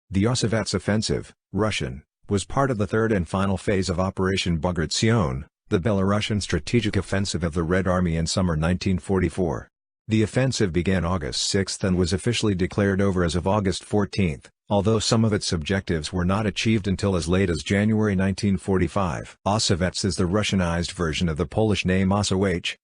The Osovets Offensive, Russian, was part of the third and final phase of Operation Bagration, the Belarusian strategic offensive of the Red Army in summer 1944. The offensive began August 6 and was officially declared over as of August 14, although some of its objectives were not achieved until as late as January 1945. Osovets is the Russianized version of the Polish name Osowets.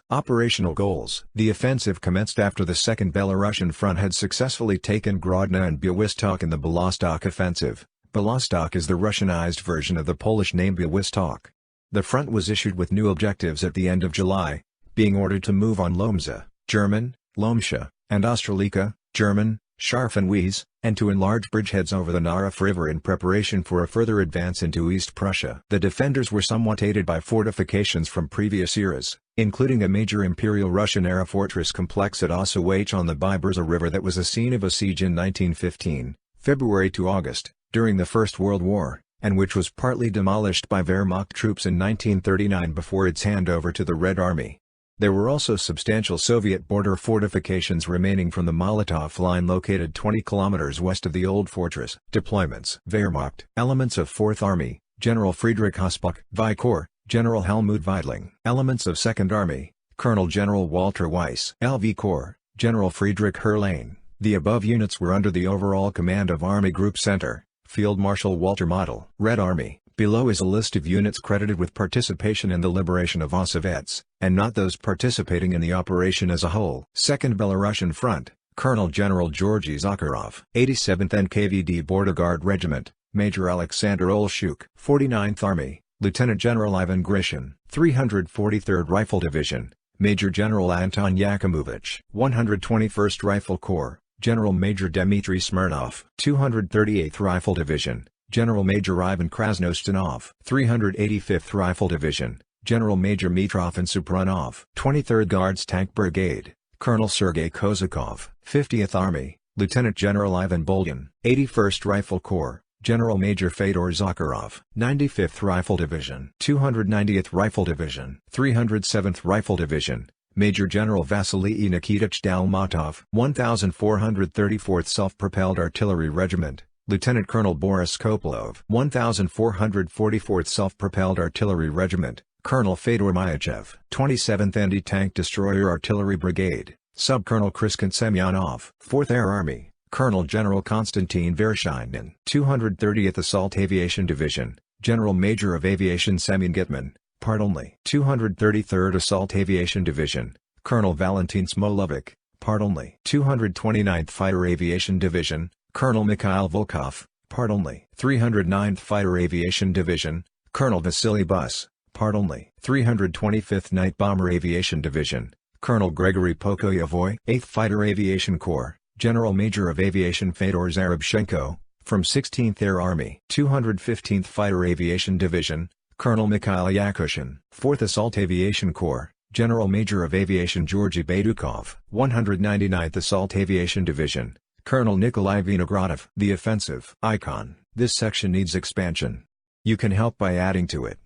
Operational goals. The offensive commenced after the Second Belarusian Front had successfully taken Grodno and Białystok in the Białystok Offensive. Białystok is the Russianized version of the Polish name Białystok. The front was issued with new objectives at the end of July, being ordered to move on Lomza, German, Lomsha, and Ostroleka, German, Scharfenwies, and to enlarge bridgeheads over the Narew River in preparation for a further advance into East Prussia. The defenders were somewhat aided by fortifications from previous eras, including a major Imperial Russian-era fortress complex at Osowets on the Byberza River that was the scene of a siege in 1915, February to August, during the First World War, and which was partly demolished by Wehrmacht troops in 1939 before its handover to the Red Army. There were also substantial Soviet border fortifications remaining from the Molotov Line located 20 kilometers west of the old fortress. Deployments. Wehrmacht. Elements of 4th Army, General Friedrich Hossbach. Vi Corps, General Helmut Weidling. Elements of 2nd Army, Colonel General Walter Weiss. LV Corps, General Friedrich Herrlein. The above units were under the overall command of Army Group Center, Field Marshal Walter Model. Red Army. Below is a list of units credited with participation in the liberation of Osovets, and not those participating in the operation as a whole. 2nd Belarusian Front, Colonel General Georgy Zakharov. 87th NKVD Border Guard Regiment, Major Alexander Olshuk. 49th Army, Lieutenant General Ivan Grishin. 343rd Rifle Division, Major General Anton Yakimovich. 121st Rifle Corps, General Major Dmitry Smirnov. 238th Rifle Division, General Major Ivan Krasnostanov. 385th Rifle Division, General Major Mitrofan Supranov. 23rd Guards Tank Brigade, Colonel Sergei Kozakov. 50th Army, Lieutenant General Ivan Bolyan. 81st Rifle Corps, General Major Fedor Zakharov. 95th Rifle Division, 290th Rifle Division, 307th Rifle Division, Major General Vasily Nikitich Dalmatov. 1434th Self-Propelled Artillery Regiment, Lieutenant Colonel Boris Kopylov. 1444th Self-Propelled Artillery Regiment, Colonel Fedor Myachev. 27th Anti-Tank Destroyer Artillery Brigade, Sub-Colonel Kriskin Semyonov. 4th Air Army, Colonel General Konstantin Vereshinin. 230th Assault Aviation Division, General Major of Aviation Semyon Gitman. Part only. 233rd Assault Aviation Division, Colonel Valentin Smolovik. Part only. 229th Fighter Aviation Division, Colonel Mikhail Volkov. Part only. 309th Fighter Aviation Division, Colonel Vasily Bus. Part only. 325th Night Bomber Aviation Division, Colonel Gregory Pokoyevoy. 8th Fighter Aviation Corps, General Major of Aviation Fedor Zarabchenko. From 16th Air Army. 215th Fighter Aviation Division, Colonel Mikhail Yakushin. 4th Assault Aviation Corps, General Major of Aviation Georgy Baydukov. 199th Assault Aviation Division, Colonel Nikolai Vinogradov. The Offensive. Icon. This section needs expansion. You can help by adding to it.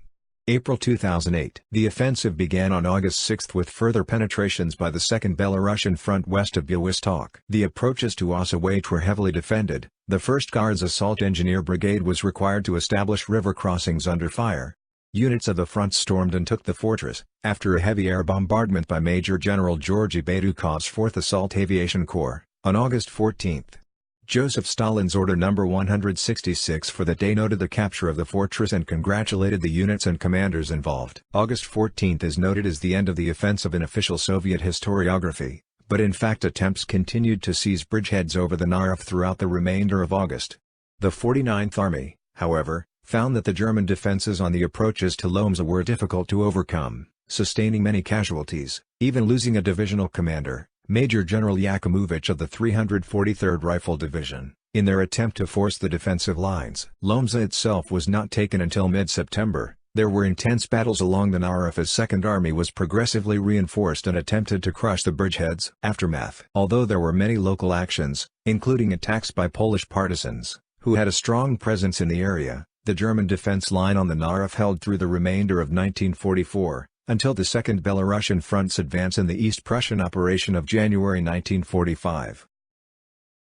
April 2008. The offensive began on August 6 with further penetrations by the Second Belarusian Front west of Białystok. The approaches to Osowets were heavily defended. The 1st Guards Assault Engineer Brigade was required to establish river crossings under fire. Units of the front stormed and took the fortress, after a heavy air bombardment by Major General Georgy Baydukov's 4th Assault Aviation Corps, on August 14. Joseph Stalin's Order No. 166 for the day noted the capture of the fortress and congratulated the units and commanders involved. August 14 is noted as the end of the offensive in official Soviet historiography, but in fact attempts continued to seize bridgeheads over the Narew throughout the remainder of August. The 49th Army, however, found that the German defenses on the approaches to Lomza were difficult to overcome, sustaining many casualties, even losing a divisional commander, Major General Yakimovich of the 343rd Rifle Division, in their attempt to force the defensive lines. Lomza itself was not taken until mid-September. There were intense battles along the Narew as 2nd Army was progressively reinforced and attempted to crush the bridgeheads. Aftermath. Although there were many local actions, including attacks by Polish partisans, who had a strong presence in the area, the German defense line on the Narew held through the remainder of 1944, until the Second Belarusian Front's advance in the East Prussian operation of January 1945.